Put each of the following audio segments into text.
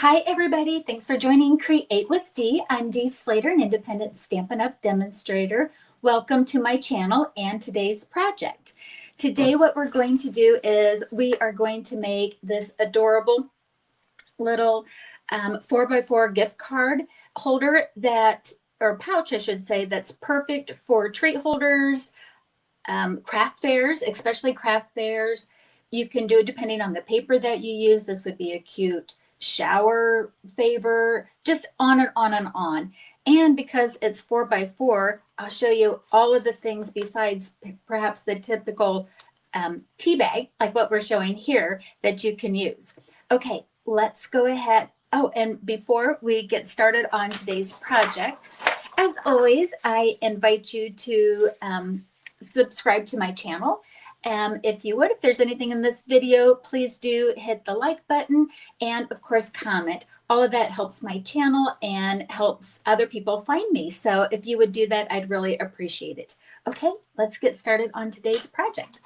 Hi, everybody. Thanks for joining Create with Dee. I'm Dee Slater, an independent Stampin' Up! Demonstrator. Welcome to my channel and today's project. Today, what we're going to do is we are going to make this adorable little 4x4 gift card holder or pouch, I should say, that's perfect for treat holders, craft fairs, especially craft fairs. You can do it depending on the paper that you use. This would be a cute shower favor, just on and on and on. And because it's 4x4, I'll show you all of the things besides perhaps the typical tea bag, like what we're showing here, that you can use. Okay, let's go ahead. Oh, and before we get started on today's project, as always, I invite you to subscribe to my channel. If you would, if there's anything in this video, please do hit the like button and of course comment. All of that helps my channel and helps other people find me. So if you would do that, I'd really appreciate it. Okay, let's get started on today's project.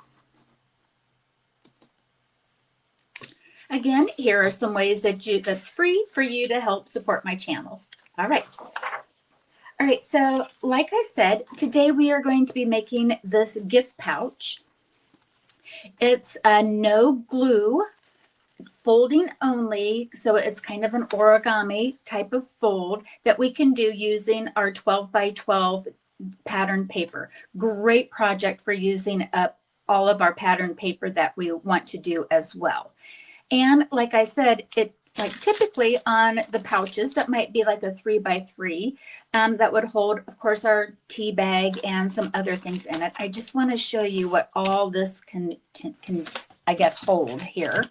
Again, here are some ways that's free for you to help support my channel. All right. All right, so like I said, today we are going to be making this gift pouch. It's a no glue, folding only, so it's kind of an origami type of fold that we can do using our 12x12 pattern paper. Great project for using up all of our pattern paper that we want to do as well. And like I said, typically on the pouches, that might be like a 3x3 that would hold, of course, our tea bag and some other things in it. I just want to show you what all this can I guess, hold here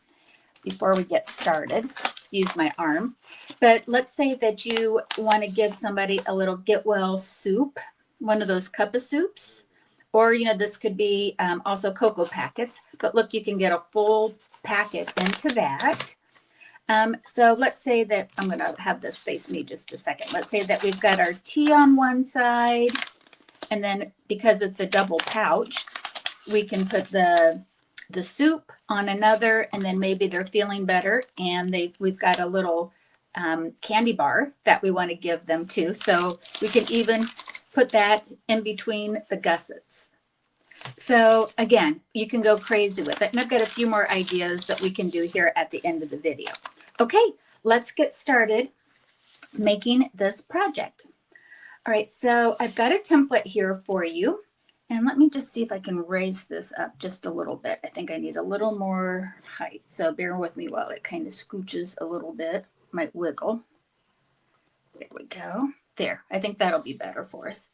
before we get started. Excuse my arm. But let's say that you want to give somebody a little get well soup, one of those cup of soups. Or, this could be also cocoa packets. But look, you can get a full packet into that. So let's say that I'm going to have this face me just a second. Let's say that we've got our tea on one side, and then because it's a double pouch, we can put the soup on another, and then maybe they're feeling better, and we've got a little candy bar that we want to give them too. So we can even put that in between the gussets. So again, you can go crazy with it. And I've got a few more ideas that we can do here at the end of the video. Okay, let's get started making this project. All right, so I've got a template here for you. And let me just see if I can raise this up just a little bit. I think I need a little more height. So bear with me while it kind of scooches a little bit. Might wiggle. There we go. There, I think that'll be better for us.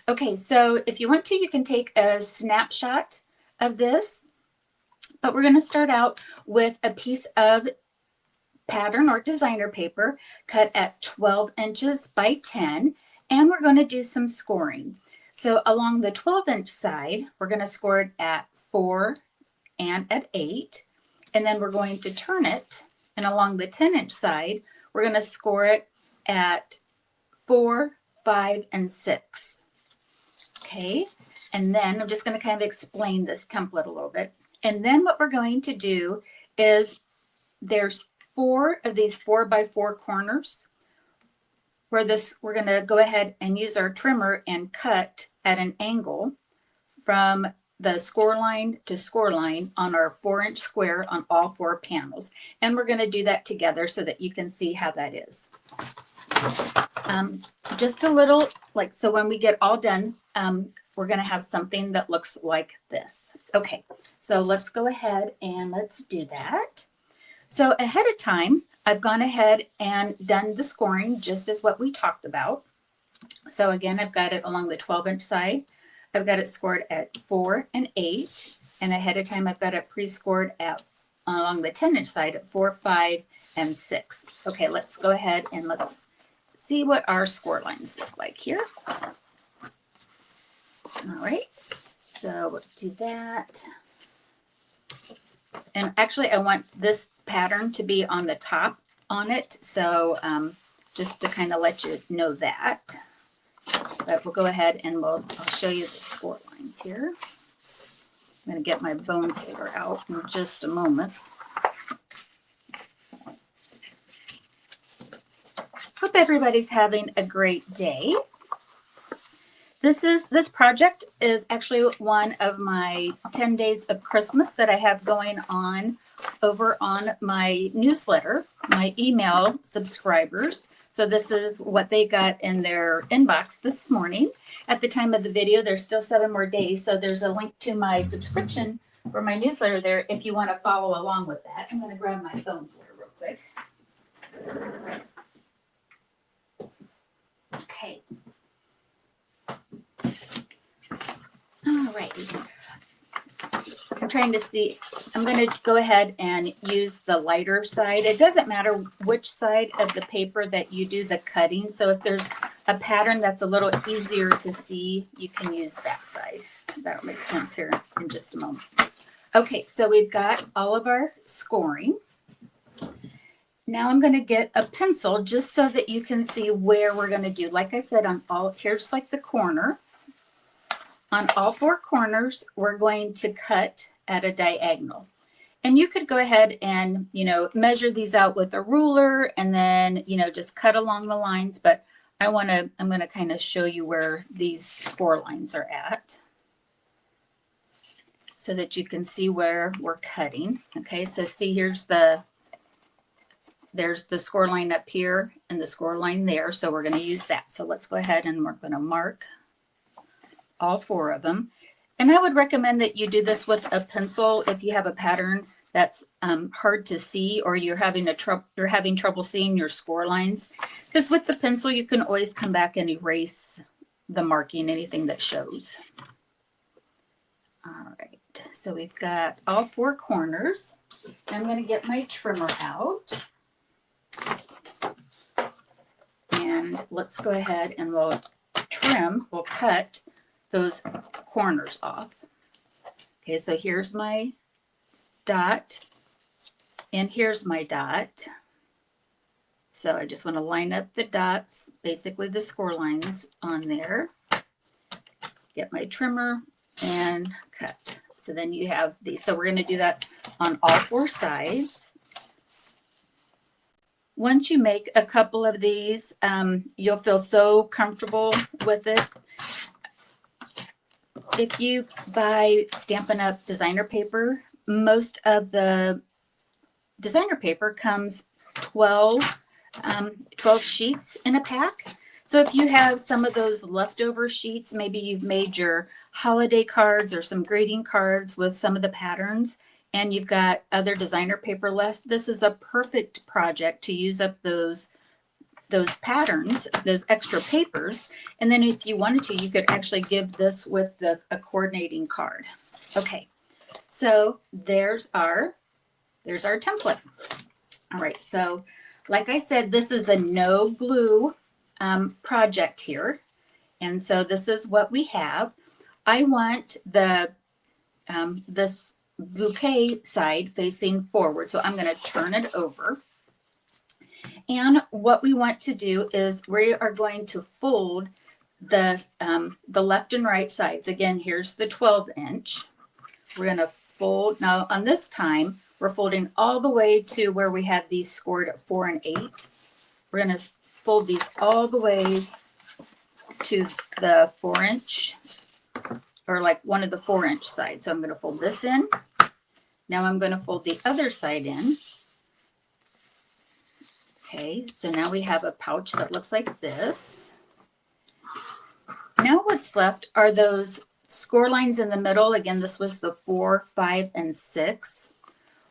Okay, so if you want to, you can take a snapshot of this. But we're going to start out with a piece of pattern or designer paper cut at 12 inches by 10, and we're going to do some scoring. So along the 12-inch side, we're going to score it at 4 and at 8, and then we're going to turn it, and along the 10-inch side, we're going to score it at 4, 5, and 6. Okay, and then I'm just going to kind of explain this template a little bit. And then what we're going to do is there's 4 of these 4x4 corners where we're going to go ahead and use our trimmer and cut at an angle from the score line to score line on our 4-inch square on all 4 panels. And we're going to do that together so that you can see how that is. Just a little, so when we get all done, we're going to have something that looks like this. Okay, so let's go ahead and let's do that. So ahead of time, I've gone ahead and done the scoring just as what we talked about. So again, I've got it along the 12-inch side. I've got it scored at 4 and 8. And ahead of time, I've got it pre-scored along the 10-inch side at 4, 5, and 6. Okay, let's go ahead and let's see what our score lines look like here. All right, so we'll do that. And actually, I want this pattern to be on the top on it. So just to kind of let you know that. But we'll go ahead and I'll show you the score lines here. I'm going to get my bone folder out in just a moment. Hope everybody's having a great day. This project is actually one of my 10 days of Christmas that I have going on over on my newsletter, my email subscribers. So this is what they got in their inbox this morning. At the time of the video, there's still 7 more days. So there's a link to my subscription for my newsletter there if you want to follow along with that. I'm going to grab my phone for it real quick. Okay. All righty. I'm trying to see. I'm going to go ahead and use the lighter side. It doesn't matter which side of the paper that you do the cutting. So if there's a pattern that's a little easier to see, you can use that side. That'll make sense here in just a moment. Okay, so we've got all of our scoring. Now I'm going to get a pencil just so that you can see where we're going to do. Like I said, on all, here's like the corner. On all 4 corners, we're going to cut at a diagonal. And you could go ahead and, measure these out with a ruler and then, just cut along the lines. But I'm going to kind of show you where these score lines are at so that you can see where we're cutting. Okay, so see, there's the score line up here and the score line there. So we're going to use that. So let's go ahead and we're going to mark all 4 of them. And I would recommend that you do this with a pencil if you have a pattern that's hard to see, or you're having trouble seeing your score lines. Because with the pencil, you can always come back and erase the marking, anything that shows. All right, so we've got all 4 corners. I'm going to get my trimmer out. And let's go ahead and we'll cut those corners off. Okay, so here's my dot and here's my dot. So I just want to line up the dots, basically the score lines on there. Get my trimmer and cut. So then you have these. So we're going to do that on all 4 sides. Once you make a couple of these, you'll feel so comfortable with it. If you buy Stampin' Up! Designer paper, most of the designer paper comes 12 sheets in a pack. So if you have some of those leftover sheets, maybe you've made your holiday cards or some greeting cards with some of the patterns, and you've got other designer paper left, this is a perfect project to use up those patterns, those extra papers. And then if you wanted to, you could actually give this with a coordinating card. Okay, so there's our template. All right, so like I said, this is a no glue project here. And so this is what we have. I want this bouquet side facing forward. So I'm going to turn it over. And what we want to do is we are going to fold the left and right sides. Again, here's the 12-inch. We're going to fold. Now on this time, we're folding all the way to where we had these scored at 4 and 8. We're going to fold these all the way to the 4-inch, or like one of the 4-inch sides. So I'm going to fold this in. Now I'm going to fold the other side in. Okay, so now we have a pouch that looks like this. Now what's left are those score lines in the middle. Again, this was the 4, 5, and 6.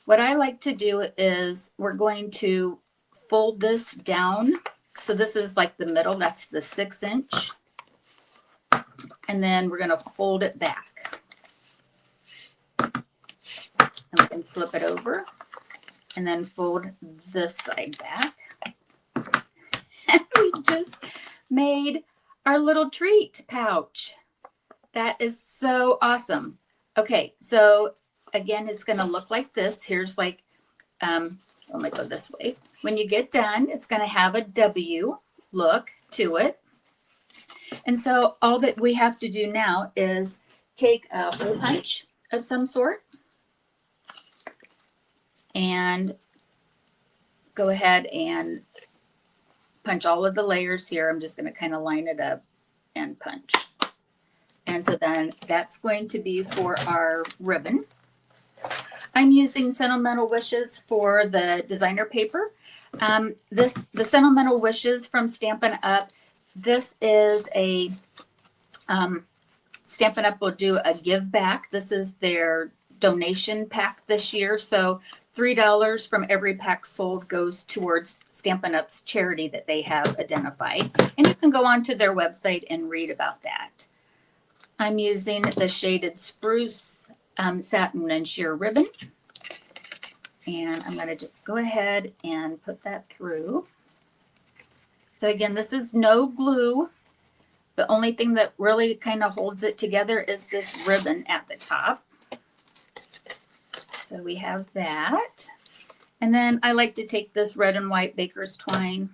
What I like to do is we're going to fold this down. So this is like the middle, that's the 6-inch. And then we're going to fold it back. And we can flip it over and then fold this side back. And we just made our little treat pouch. That is so awesome. Okay, so again, it's going to look like this. Here's like, let me go this way. When you get done, it's going to have a W look to it. And so all that we have to do now is take a hole punch of some sort and go ahead and punch all of the layers here. I'm just going to kind of line it up and punch. And so then that's going to be for our ribbon. I'm using Sentimental Wishes for the designer paper. The Sentimental Wishes from Stampin' Up. This is a Stampin' Up will do a give back. This is their donation pack this year. So $3 from every pack sold goes towards Stampin' Up's charity that they have identified. And you can go onto their website and read about that. I'm using the shaded Spruce satin and sheer ribbon. And I'm going to just go ahead and put that through. So again, this is no glue. The only thing that really kind of holds it together is this ribbon at the top. So we have that. And then I like to take this red and white baker's twine.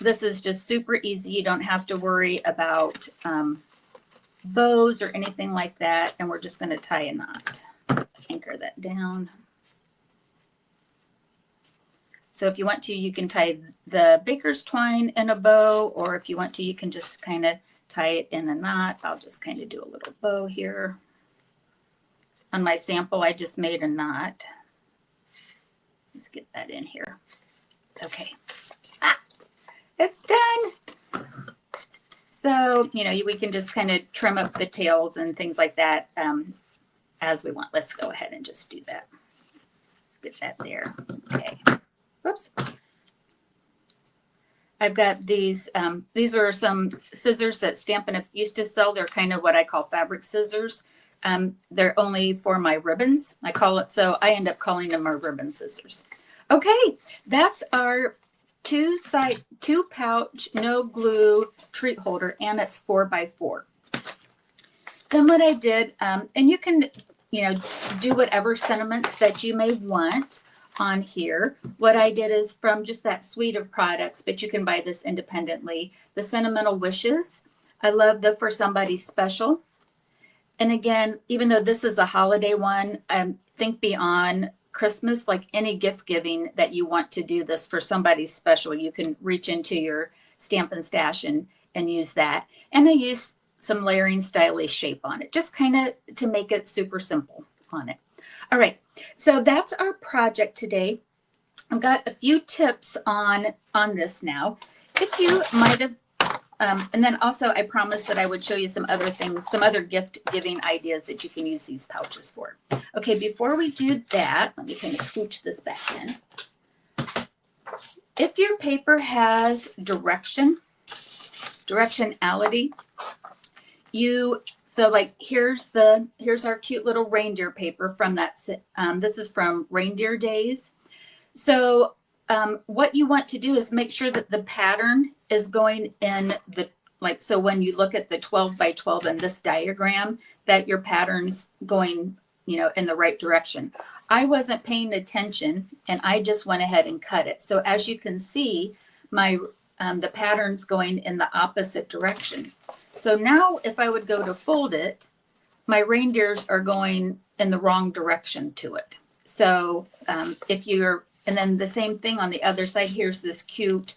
This is just super easy. You don't have to worry about bows or anything like that. And we're just going to tie a knot. Anchor that down. So if you want to, you can tie the baker's twine in a bow, or if you want to, you can just kind of tie it in a knot. I'll just kind of do a little bow here. On my sample, I just made a knot. Let's get that in here. Okay. It's done. So, you know, we can just kind of trim up the tails and things like that as we want. Let's go ahead and just do that. Let's get that there. Okay. Whoops. I've got these. These were some scissors that Stampin' Up used to sell. They're kind of what I call fabric scissors. They're only for my ribbons. I call it, so I end up calling them our ribbon scissors. Okay, that's our two pouch, no glue treat holder, and it's 4x4. Then what I did, and you can, you know, do whatever sentiments that you may want on here. What I did is from just that suite of products, but you can buy this independently. The Sentimental Wishes. I love the For Somebody Special. And again, even though this is a holiday one, think beyond Christmas, like any gift giving that you want to do this for somebody special, you can reach into your Stampin' Stash and use that. And I use some layering stylish shape on it, just kind of to make it super simple on it. All right, so that's our project today. I've got a few tips on this now. If you might have, and then also I promised that I would show you some other things, some other gift giving ideas that you can use these pouches for. Okay, before we do that, let me kind of scooch this back in. If your paper has directionality, so like here's our cute little reindeer paper from that. This is from Reindeer Days. So what you want to do is make sure that the pattern is going in the, like, so when you look at the 12x12 in this diagram, that your pattern's going, you know, in the right direction. I wasn't paying attention and I just went ahead and cut it. So as you can see, my the pattern's going in the opposite direction. So now if I would go to fold it, my reindeers are going in the wrong direction to it. So and then the same thing on the other side, here's this cute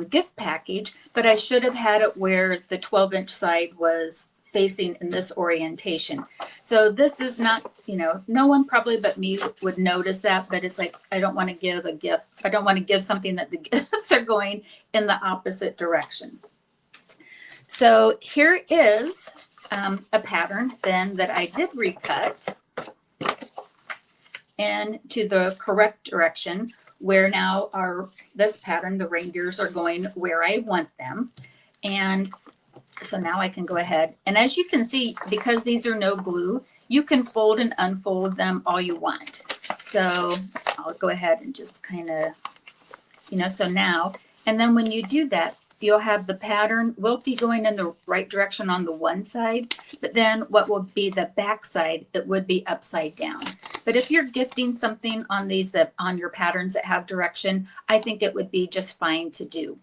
gift package, but I should have had it where the 12-inch side was facing in this orientation. So this is not, you know, no one probably but me would notice that, but it's like, I don't want to give a gift. I don't want to give something that the gifts are going in the opposite direction. So here is a pattern then that I did recut and to the correct direction, where now this pattern, the reindeers are going where I want them. And so now I can go ahead. And as you can see, because these are no glue, you can fold and unfold them all you want. So I'll go ahead and just kind of, you know, so now, and then when you do that, you'll have the pattern will be going in the right direction on the one side, but then what will be the back side, it would be upside down. But if you're gifting something on these that on your patterns that have direction, I think it would be just fine to do.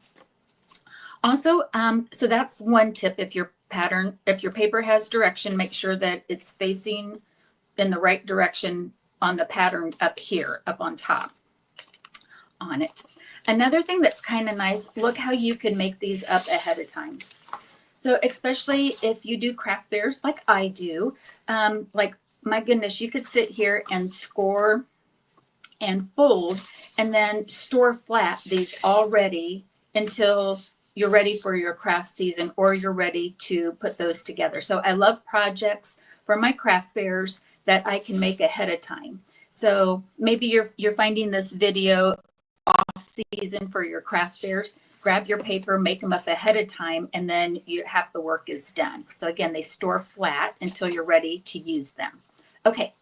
Also, so that's one tip. If your paper has direction, make sure that it's facing in the right direction on the pattern up here, up on top on it. Another thing that's kind of nice, look how you can make these up ahead of time. So especially if you do craft fairs like I do, like my goodness, you could sit here and score and fold and then store flat these already until you're ready for your craft season or you're ready to put those together. So I love projects for my craft fairs that I can make ahead of time. So maybe you're finding this video off season for your craft fairs. Grab your paper, make them up ahead of time, and then half the work is done. So again, they store flat until you're ready to use them. Okay.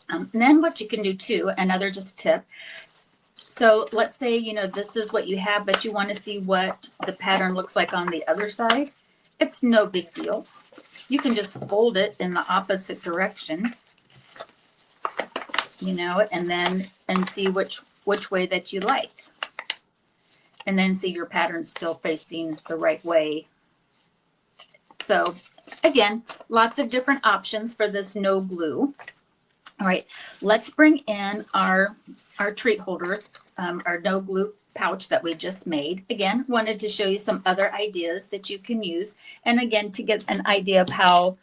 And then what you can do too, another just tip. So let's say, this is what you have, but you want to see what the pattern looks like on the other side. It's no big deal. You can just fold it in the opposite direction, and see which way that you like. And then see your pattern still facing the right way. So again, lots of different options for this no glue. All right, let's bring in our treat holder, our no glue pouch that we just made. Again, wanted to show you some other ideas that you can use. And again, to get an idea of how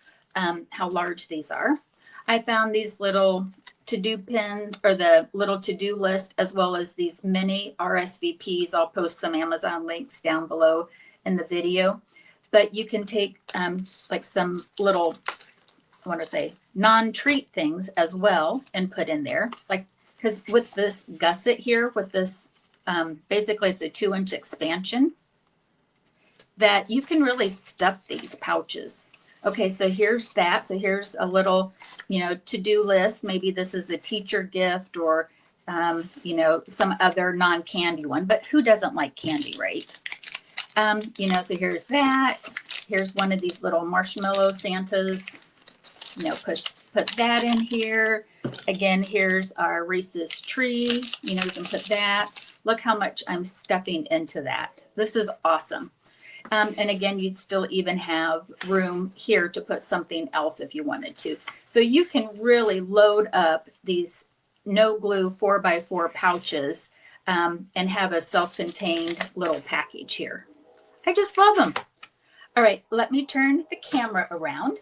large these are. I found these little to-do pins, or the little to-do list, as well as these mini RSVPs. I'll post some Amazon links down below in the video. But you can take like some little, I want to say, non-treat things as well and put in there. Like, because with this gusset here, with this, basically it's a 2-inch expansion, that you can really stuff these pouches. Okay, so here's that. So here's a little, to-do list. Maybe this is a teacher gift or, some other non-candy one. But who doesn't like candy, right? So here's that. Here's one of these little marshmallow Santas. Put that in here. Again, here's our Reese's tree. We can put that. Look how much I'm stuffing into that. This is awesome. And again, you'd still even have room here to put something else if you wanted to. So you can really load up these no glue 4x4 pouches and have a self-contained little package here. I just love them. All right, let me turn the camera around.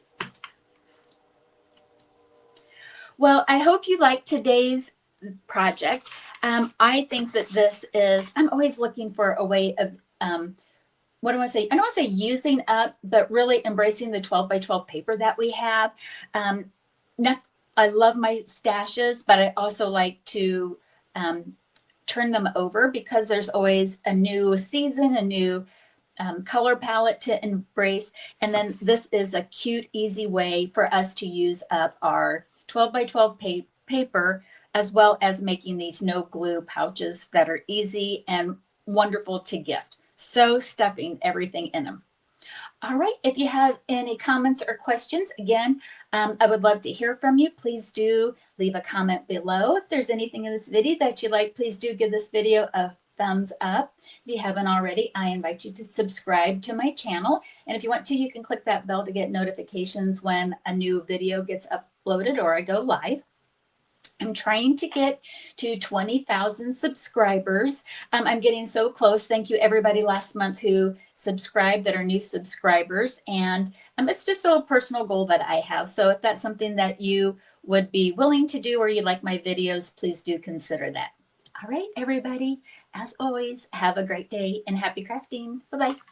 Well, I hope you liked today's project. I think that this is, I'm always looking for a way of, what do I say? I don't want to say using up, but really embracing the 12x12 paper that we have. I love my stashes, but I also like to turn them over because there's always a new season, a new color palette to embrace. And then this is a cute, easy way for us to use up our 12x12 paper, as well as making these no glue pouches that are easy and wonderful to gift. So stuffing everything in them. All right, if you have any comments or questions, again, I would love to hear from you. Please do leave a comment below. If there's anything in this video that you like, please do give this video a thumbs up. If you haven't already, I invite you to subscribe to my channel. And if you want to, you can click that bell to get notifications when a new video gets uploaded or I go live. I'm trying to get to 20,000 subscribers. I'm getting so close. Thank you everybody last month who subscribed that are new subscribers. And it's just a personal goal that I have. So if that's something that you would be willing to do or you like my videos, please do consider that. All right, everybody, as always, have a great day and happy crafting. Bye-bye.